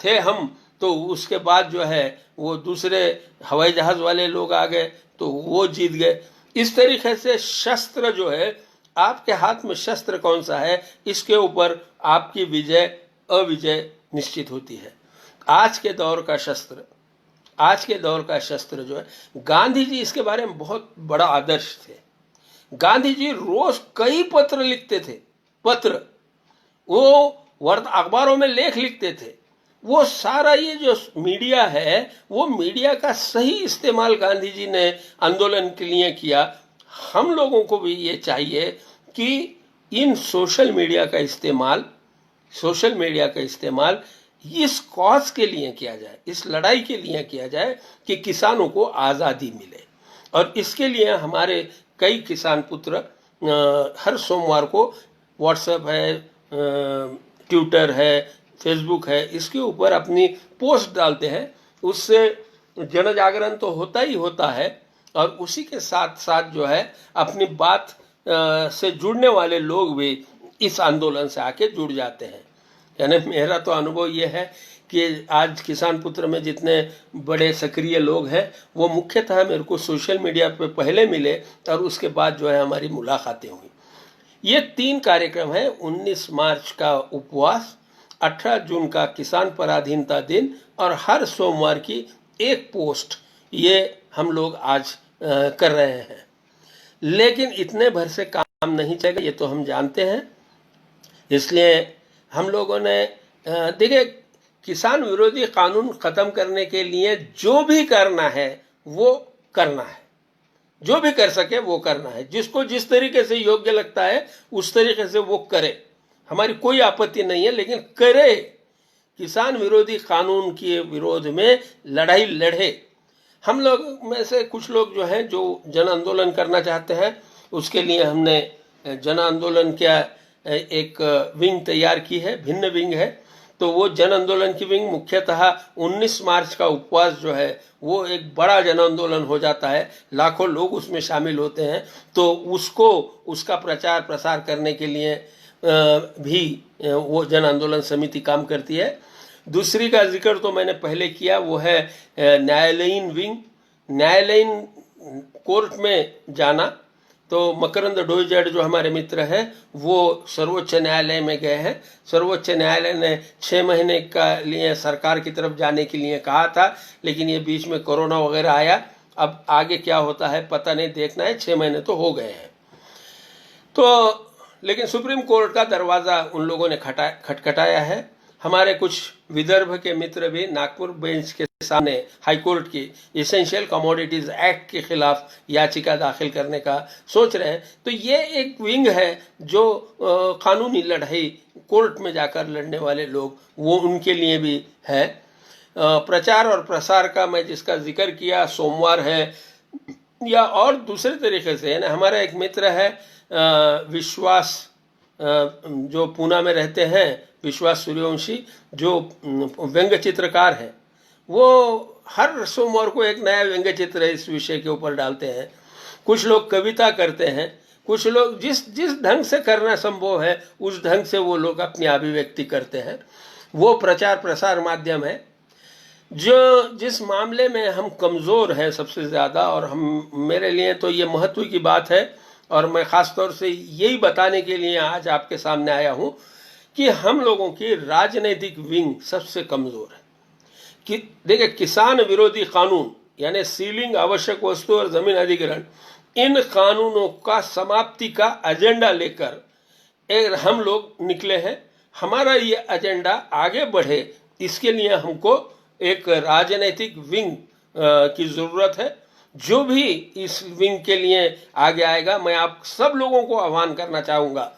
थे हम, तो उसके बाद जो है वो दूसरे हवाई जहाज वाले लोग आ गए तो वो जीत गए। इस तरीके से शस्त्र जो है, आपके हाथ में शस्त्र कौन सा है, इसके ऊपर आपकी विजय अविजय निश्चित होती है। आज के दौर का शस्त्र, आज के दौर का शस्त्र जो है, गांधी जी इसके बारे में बहुत बड़ा आदर्श थे। गांधी जी रोज कई पत्र लिखते थे, पत्र, वो अखबारों में लेख लिखते थे। वो सारा ये जो मीडिया है, वो मीडिया का सही इस्तेमाल गांधी जी ने आंदोलन के लिए किया। हम लोगों को भी ये चाहिए कि इन सोशल मीडिया का इस्तेमाल इस कॉज के लिए किया जाए, इस लड़ाई के लिए किया जाए कि किसानों को आज़ादी मिले। और इसके लिए हमारे कई किसान पुत्र हर सोमवार को व्हाट्सएप है, ट्विटर है, फेसबुक है, इसके ऊपर अपनी पोस्ट डालते हैं। उससे जन जागरण तो होता ही होता है, और उसी के साथ साथ जो है अपनी बात से जुड़ने वाले लोग भी इस आंदोलन से आके जुड़ जाते हैं। यानी मेरा तो अनुभव ये है कि आज किसान पुत्र में जितने बड़े सक्रिय लोग हैं वो मुख्यतः मेरे को सोशल मीडिया पे पहले मिले, और उसके बाद जो है हमारी मुलाकातें हुई। ये 3 कार्यक्रम हैं, 19 मार्च का उपवास, 18 जून का किसान पराधीनता दिन, और हर सोमवार की एक पोस्ट, ये हम लोग आज कर रहे हैं। लेकिन इतने भर से काम नहीं चलेगा, ये तो हम जानते हैं। इसलिए हम लोगों ने देखिए, किसान विरोधी कानून खत्म करने के लिए जो भी करना है वो करना है, जो भी कर सके वो करना है। जिसको जिस तरीके से योग्य लगता है उस तरीके से वो करे, हमारी कोई आपत्ति नहीं है, लेकिन करे। किसान विरोधी कानून के विरोध में लड़ाई लड़े। हम लोग में से कुछ लोग जो हैं, जो जन आंदोलन करना चाहते हैं, उसके लिए हमने जन आंदोलन का एक विंग तैयार की है, भिन्न विंग है। तो वो जन आंदोलन की विंग मुख्यतः 19 मार्च का उपवास जो है वो एक बड़ा जन आंदोलन हो जाता है, लाखों लोग उसमें शामिल होते हैं। तो उसका प्रचार प्रसार करने के लिए भी वो जन आंदोलन समिति काम करती है। दूसरी का जिक्र तो मैंने पहले किया, वो है न्यायालयीन विंग। न्यायालयीन कोर्ट में जाना, तो मकरंद डोईजड़ जो हमारे मित्र हैं वो सर्वोच्च न्यायालय में गए हैं। सर्वोच्च न्यायालय ने 6 महीने का लिए सरकार की तरफ जाने के लिए कहा था, लेकिन ये बीच में कोरोना वगैरह आया। अब आगे क्या होता है पता नहीं, देखना है। 6 महीने तो हो गए हैं। तो लेकिन सुप्रीम कोर्ट का दरवाज़ा उन लोगों ने खटखटाया है। हमारे कुछ विदर्भ के मित्र भी नागपुर बेंच के सामने हाईकोर्ट की एसेंशियल कमोडिटीज एक्ट के खिलाफ याचिका दाखिल करने का सोच रहे हैं। तो ये एक विंग है जो कानूनी लड़ाई कोर्ट में जाकर लड़ने वाले लोग, वो उनके लिए भी है। प्रचार और प्रसार का मैं जिसका जिक्र किया, सोमवार है या और दूसरे तरीके से, ना हमारा एक मित्र है विश्वास, जो पूना में रहते हैं, विश्वास सूर्यवंशी, जो व्यंग्य चित्रकार हैं, वो हर सोमवार को एक नया व्यंग्य चित्र इस विषय के ऊपर डालते हैं। कुछ लोग कविता करते हैं, कुछ लोग जिस ढंग से करना संभव है उस ढंग से वो लोग अपनी अभिव्यक्ति करते हैं। वो प्रचार प्रसार माध्यम है जो जिस मामले में हम कमज़ोर हैं सबसे ज़्यादा, और हम मेरे लिए तो ये महत्व की बात है, और मैं ख़ास तौर से यही बताने के लिए आज आपके सामने आया हूँ कि हम लोगों की राजनीतिक विंग सबसे कमज़ोर है। कि देखिए, किसान विरोधी कानून यानी सीलिंग, आवश्यक वस्तु और ज़मीन अधिग्रहण, इन कानूनों का समाप्ति का एजेंडा लेकर हम लोग निकले हैं। हमारा ये एजेंडा आगे बढ़े, इसके लिए हमको एक राजनीतिक विंग की ज़रूरत है। जो भी इस विंग के लिए आगे आएगा, मैं आप सब लोगों को आह्वान करना चाहूँगा।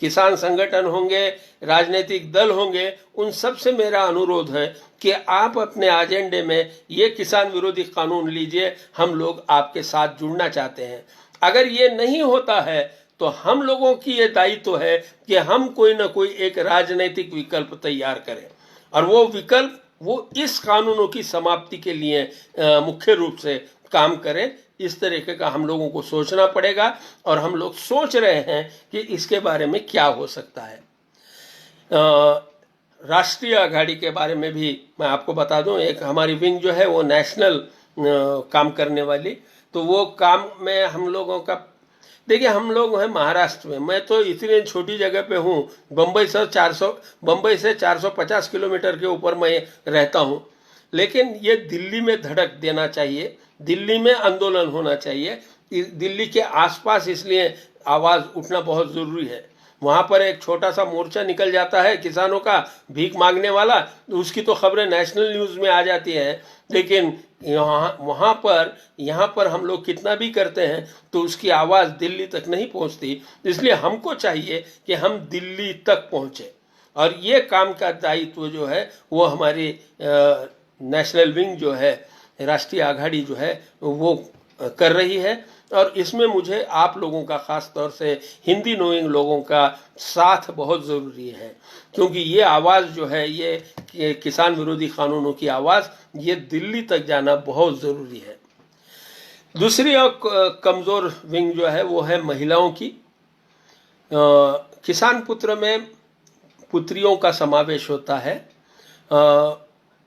किसान संगठन होंगे, राजनीतिक दल होंगे, उन सब से मेरा अनुरोध है कि आप अपने एजेंडे में ये किसान विरोधी कानून लीजिए। हम लोग आपके साथ जुड़ना चाहते हैं। अगर ये नहीं होता है तो हम लोगों की ये दायित्व है कि हम कोई ना कोई एक राजनीतिक विकल्प तैयार करें, और वो विकल्प वो इस कानूनों की समाप्ति के लिए मुख्य रूप से काम करें। इस तरीके का हम लोगों को सोचना पड़ेगा, और हम लोग सोच रहे हैं कि इसके बारे में क्या हो सकता है। राष्ट्रीय आघाड़ी के बारे में भी मैं आपको बता दूं, एक हमारी विंग जो है वो नेशनल काम करने वाली, तो वो काम में हम लोगों का, देखिए हम लोग हैं महाराष्ट्र में, मैं तो इतनी छोटी जगह पे हूँ, बम्बई से 450 किलोमीटर के ऊपर मैं रहता हूँ, लेकिन ये दिल्ली में धड़क देना चाहिए, दिल्ली में आंदोलन होना चाहिए, दिल्ली के आसपास इसलिए आवाज़ उठना बहुत ज़रूरी है। वहाँ पर एक छोटा सा मोर्चा निकल जाता है किसानों का, भीख मांगने वाला, उसकी तो खबरें नेशनल न्यूज़ में आ जाती हैं, लेकिन यहाँ पर हम लोग कितना भी करते हैं तो उसकी आवाज़ दिल्ली तक नहीं पहुँचती। इसलिए हमको चाहिए कि हम दिल्ली तक पहुँचे, और ये काम का दायित्व जो है वो हमारी नेशनल विंग जो है, राष्ट्रीय आघाड़ी जो है वो कर रही है। और इसमें मुझे आप लोगों का, ख़ास तौर से हिंदी नोइंग लोगों का साथ बहुत ज़रूरी है, क्योंकि ये आवाज़ जो है, ये किसान विरोधी कानूनों की आवाज़, ये दिल्ली तक जाना बहुत ज़रूरी है। दूसरी कमज़ोर विंग जो है वो है महिलाओं की। किसान पुत्र में पुत्रियों का समावेश होता है।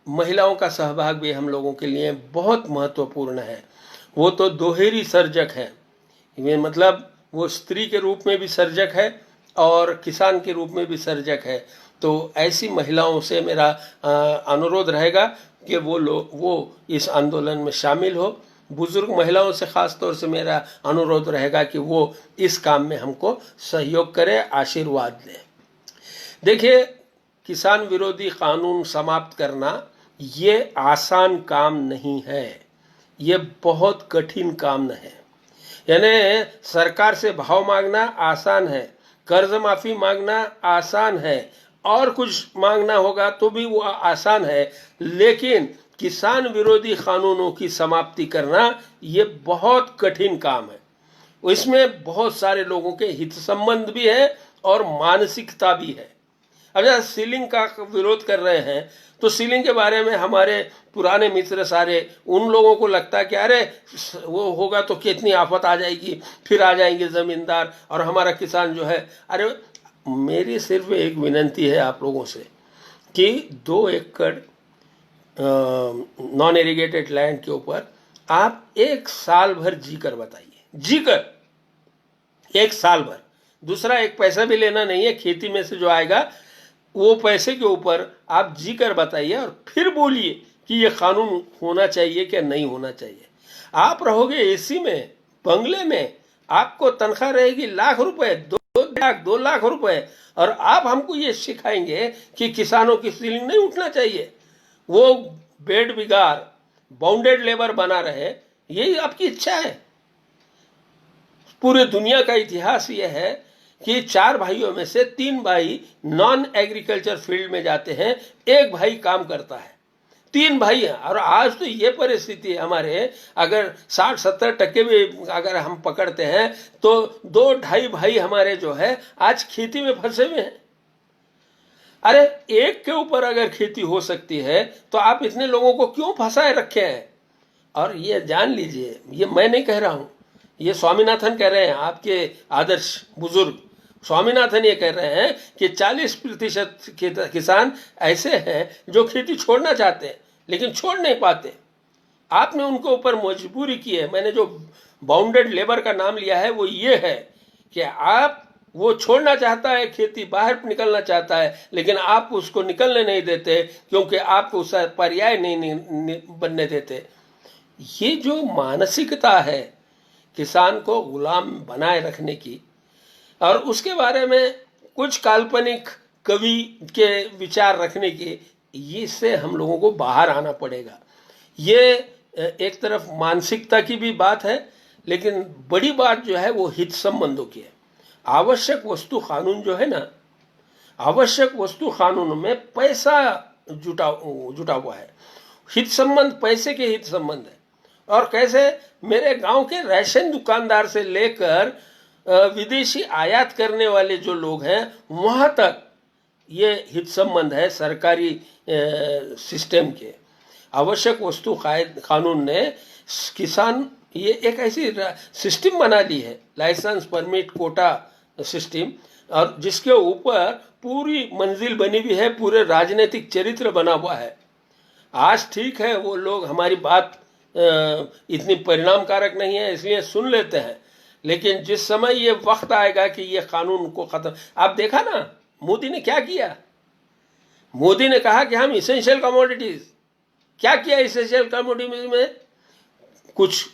महिलाओं का सहभाग भी हम लोगों के लिए बहुत महत्वपूर्ण है। वो तो दोहरी सर्जक है, ये मतलब वो स्त्री के रूप में भी सर्जक है और किसान के रूप में भी सर्जक है। तो ऐसी महिलाओं से मेरा अनुरोध रहेगा कि वो इस आंदोलन में शामिल हो। बुजुर्ग महिलाओं से ख़ास तौर से मेरा अनुरोध रहेगा कि वो इस काम में हमको सहयोग करें, आशीर्वाद दें। देखिए, किसान विरोधी कानून समाप्त करना ये आसान काम नहीं है, ये बहुत कठिन काम है। यानी सरकार से भाव मांगना आसान है, कर्ज माफ़ी मांगना आसान है, और कुछ मांगना होगा तो भी वो आसान है, लेकिन किसान विरोधी कानूनों की समाप्ति करना ये बहुत कठिन काम है। इसमें बहुत सारे लोगों के हित संबंध भी है और मानसिकता भी है। अब जब सीलिंग का विरोध कर रहे हैं तो सीलिंग के बारे में हमारे पुराने मित्र सारे, उन लोगों को लगता है कि अरे वो होगा तो कितनी आफत आ जाएगी, फिर आ जाएंगे ज़मींदार और हमारा किसान जो है। अरे मेरी सिर्फ एक विनंती है आप लोगों से कि 2 एकड़ नॉन इरिगेटेड लैंड के ऊपर आप 1 साल भर जी कर बताइए, जी कर, एक साल भर। दूसरा, एक पैसा भी लेना नहीं है, खेती में से जो आएगा वो पैसे के ऊपर आप जी कर बताइए और फिर बोलिए कि ये कानून होना चाहिए क्या नहीं होना चाहिए। आप रहोगे एसी में, बंगले में, आपको तनख्वाह रहेगी लाख रुपए, 2 लाख रुपए, और आप हमको ये सिखाएंगे कि किसानों की सीलिंग नहीं उठना चाहिए, वो बेड बिगाड़ बाउंडेड लेबर बना रहे, यही आपकी इच्छा है। पूरे दुनिया का इतिहास ये है कि 4 भाइयों में से 3 भाई नॉन एग्रीकल्चर फील्ड में जाते हैं, 1 भाई काम करता है, 3 भाई हैं। और आज तो ये परिस्थिति है हमारे, अगर 60-70% भी अगर हम पकड़ते हैं तो 2-2.5 भाई हमारे जो है आज खेती में फंसे हुए हैं। अरे एक के ऊपर अगर खेती हो सकती है तो आप इतने लोगों को क्यों फंसाए रखे हैं। और ये जान लीजिए, ये मैं नहीं कह रहा हूं, ये स्वामीनाथन कह रहे हैं, आपके आदर्श बुजुर्ग स्वामीनाथन ये कह रहे हैं कि 40% किसान ऐसे हैं जो खेती छोड़ना चाहते हैं लेकिन छोड़ नहीं पाते। आपने उनको ऊपर मजबूरी की है। मैंने जो बाउंडेड लेबर का नाम लिया है वो ये है कि आप, वो छोड़ना चाहता है खेती, बाहर निकलना चाहता है, लेकिन आप उसको निकलने नहीं देते क्योंकि आपको उसका पर्याय नहीं बनने देते। ये जो मानसिकता है किसान को गुलाम बनाए रखने की, और उसके बारे में कुछ काल्पनिक कवि के विचार रखने की, इससे हम लोगों को बाहर आना पड़ेगा। ये एक तरफ मानसिकता की भी बात है, लेकिन बड़ी बात जो है वो हित संबंधों की है। आवश्यक वस्तु कानून जो है ना, आवश्यक वस्तु कानून में पैसा जुटा हुआ है। हित संबंध पैसे के हित संबंध है। और कैसे, मेरे गांव के राशन दुकानदार से लेकर विदेशी आयात करने वाले जो लोग हैं वहां तक ये हित संबंध है सरकारी सिस्टम के। आवश्यक वस्तु कानून ने किसान, ये एक ऐसी सिस्टम बना ली है, लाइसेंस परमिट कोटा सिस्टम, और जिसके ऊपर पूरी मंजिल बनी हुई है, पूरे राजनीतिक चरित्र बना हुआ है। आज ठीक है, वो लोग हमारी बात इतनी परिणामकारक नहीं है इसलिए सुन लेते हैं, लेकिन जिस समय ये वक्त आएगा कि ये कानून को खत्म, आप देखा ना मोदी ने क्या किया। मोदी ने कहा कि हम इसेंशियल कमोडिटीज, क्या किया इसेंशियल कमोडिटीज में, कुछ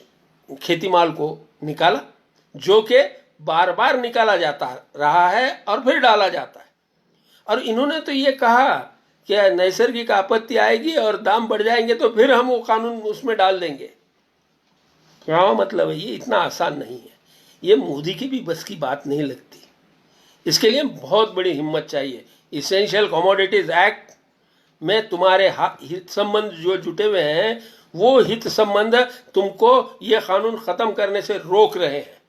खेती माल को निकाला जो कि बार बार निकाला जाता रहा है और फिर डाला जाता है। और इन्होंने तो ये कहा कि नैसर्गिक आपत्ति आएगी और दाम बढ़ जाएंगे तो फिर हम वो कानून उसमें डाल देंगे। क्या मतलब है, ये इतना आसान नहीं है। ये मोदी की भी बस की बात नहीं लगती। इसके लिए बहुत बड़ी हिम्मत चाहिए। इसेंशियल कमोडिटीज एक्ट में तुम्हारे हित संबंध जो जुटे हुए हैं, वो हित संबंध तुमको ये कानून खत्म करने से रोक रहे हैं,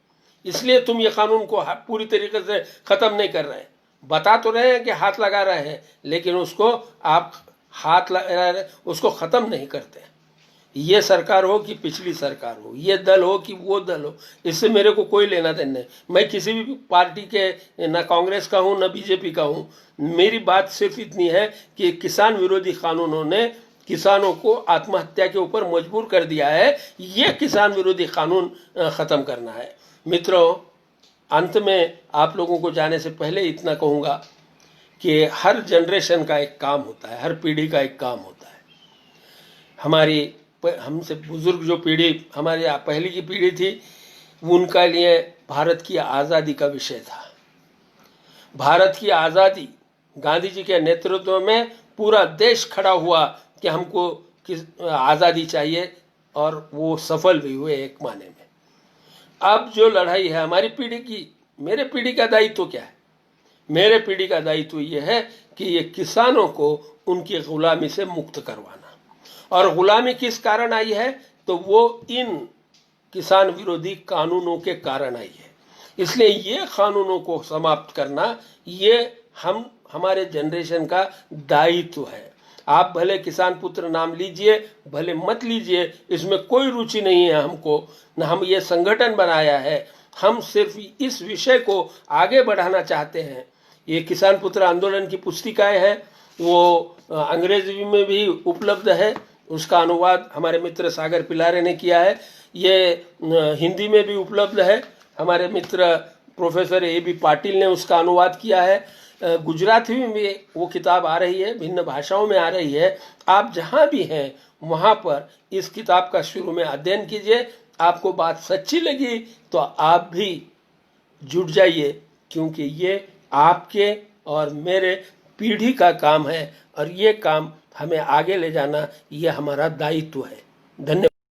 इसलिए तुम ये कानून को पूरी तरीके से खत्म नहीं कर रहे हैं। बता तो रहे हैं कि हाथ लगा रहे हैं, लेकिन उसको आप हाथ लगा रहे, उसको खत्म नहीं करते। ये सरकार हो कि पिछली सरकार हो, ये दल हो कि वो दल हो, इससे मेरे को कोई लेना देना नहीं। मैं किसी भी पार्टी के, ना कांग्रेस का हूँ ना बीजेपी का हूँ। मेरी बात सिर्फ इतनी है कि किसान विरोधी कानूनों ने किसानों को आत्महत्या के ऊपर मजबूर कर दिया है। ये किसान विरोधी कानून खत्म करना है। मित्रों, अंत में आप लोगों को जाने से पहले इतना कहूँगा कि हर जनरेशन का एक काम होता है, हर पीढ़ी का एक काम होता है। हमारी हमसे बुजुर्ग जो पीढ़ी, हमारी पहली की पीढ़ी थी, उनका लिए भारत की आज़ादी का विषय था। भारत की आज़ादी, गांधी जी के नेतृत्व में पूरा देश खड़ा हुआ कि हमको आज़ादी चाहिए, और वो सफल भी हुए एक माने में। अब जो लड़ाई है हमारी पीढ़ी की, मेरे पीढ़ी का दायित्व क्या है? मेरे पीढ़ी का दायित्व ये है कि ये किसानों को उनकी गुलामी से मुक्त करवाना। और गुलामी किस कारण आई है? तो वो इन किसान विरोधी कानूनों के कारण आई है। इसलिए ये कानूनों को समाप्त करना, ये हमारे जनरेशन का दायित्व है। आप भले किसान पुत्र नाम लीजिए, भले मत लीजिए, इसमें कोई रुचि नहीं है हमको, न हम ये संगठन बनाया है। हम सिर्फ इस विषय को आगे बढ़ाना चाहते हैं। ये किसान पुत्र आंदोलन की पुस्तिकाएं हैं, वो अंग्रेजी में भी उपलब्ध है, उसका अनुवाद हमारे मित्र सागर पिलारे ने किया है। ये हिंदी में भी उपलब्ध है, हमारे मित्र प्रोफेसर A.B. पाटिल ने उसका अनुवाद किया है। गुजराती में वो किताब आ रही है, भिन्न भाषाओं में आ रही है। आप जहाँ भी हैं वहाँ पर इस किताब का शुरू में अध्ययन कीजिए। आपको बात सच्ची लगी तो आप भी जुट जाइए, क्योंकि ये आपके और मेरे पीढ़ी का काम है और ये काम हमें आगे ले जाना, ये हमारा दायित्व है। धन्यवाद।